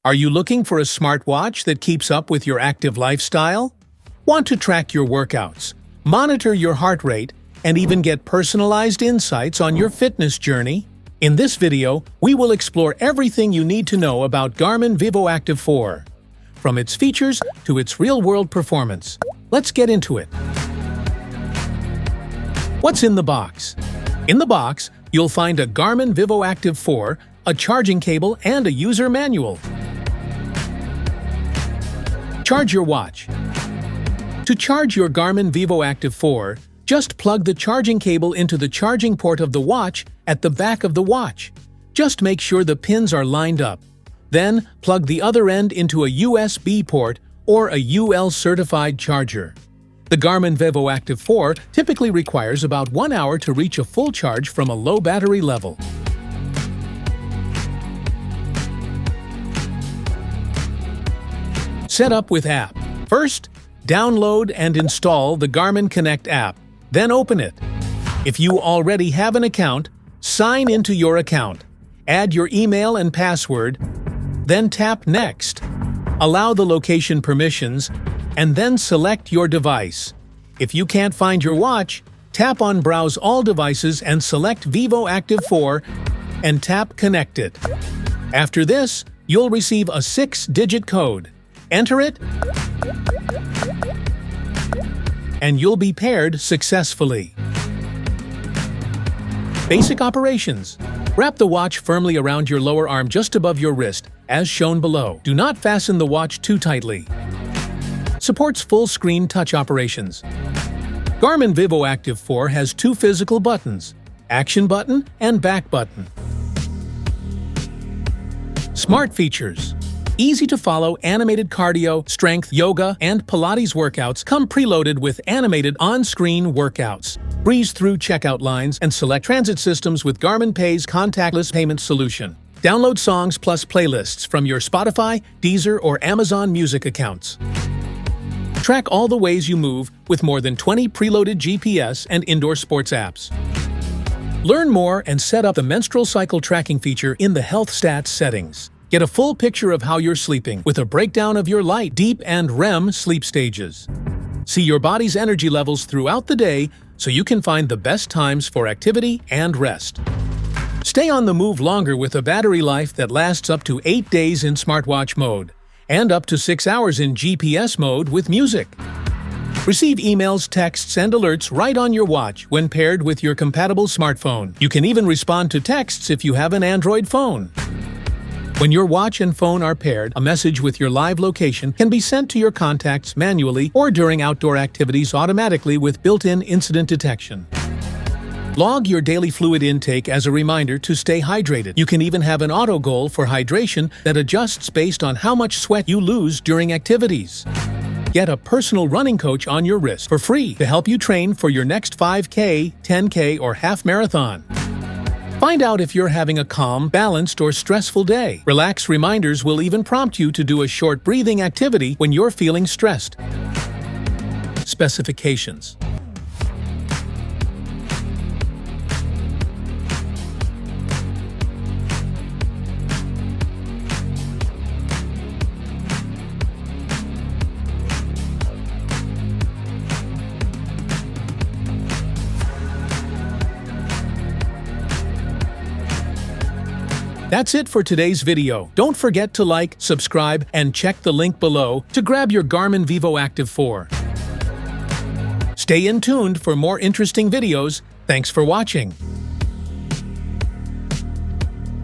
Are you looking for a smartwatch that keeps up with your active lifestyle? Want to track your workouts, monitor your heart rate, and even get personalized insights on your fitness journey? In this video, we will explore everything you need to know about Garmin Vivoactive 4. From its features to its real-world performance. Let's get into it. What's in the box? In the box, you'll find a Garmin Vivoactive 4, a charging cable, and a user manual. Charge your watch. To charge your Garmin Vivoactive 4, just plug the charging cable into the charging port of the watch at the back of the watch. Just make sure the pins are lined up. Then, plug the other end into a USB port or a UL-certified charger. The Garmin Vivoactive 4 typically requires about 1 hour to reach a full charge from a low battery level. Set up with app. First, download and install the Garmin Connect app, then open it. If you already have an account, sign into your account. Add your email and password, then tap Next. Allow the location permissions, and then select your device. If you can't find your watch, tap on Browse All Devices and select Vivoactive 4 and tap Connect it. After this, you'll receive a 6-digit code. Enter it, and you'll be paired successfully. Basic operations. Wrap the watch firmly around your lower arm just above your wrist, as shown below. Do not fasten the watch too tightly. Supports full-screen touch operations. Garmin Vivoactive 4 has 2 physical buttons, Action button and Back button. Smart features. Easy to follow animated cardio, strength, yoga, and Pilates workouts come preloaded with animated on-screen workouts. Breeze through checkout lines and select transit systems with Garmin Pay's contactless payment solution. Download songs plus playlists from your Spotify, Deezer, or Amazon Music accounts. Track all the ways you move with more than 20 preloaded GPS and indoor sports apps. Learn more and set up the menstrual cycle tracking feature in the Health Stats settings. Get a full picture of how you're sleeping with a breakdown of your light, deep, and REM sleep stages. See your body's energy levels throughout the day so you can find the best times for activity and rest. Stay on the move longer with a battery life that lasts up to 8 days in smartwatch mode and up to 6 hours in GPS mode with music. Receive emails, texts, and alerts right on your watch when paired with your compatible smartphone. You can even respond to texts if you have an Android phone. When your watch and phone are paired, a message with your live location can be sent to your contacts manually or during outdoor activities automatically with built-in incident detection. Log your daily fluid intake as a reminder to stay hydrated. You can even have an auto goal for hydration that adjusts based on how much sweat you lose during activities. Get a personal running coach on your wrist for free to help you train for your next 5K, 10K, or half marathon. Find out if you're having a calm, balanced, or stressful day. Relax reminders will even prompt you to do a short breathing activity when you're feeling stressed. Specifications. That's it for today's video. Don't forget to like, subscribe, and check the link below to grab your Garmin Vivoactive 4. Stay in tuned for more interesting videos. Thanks for watching.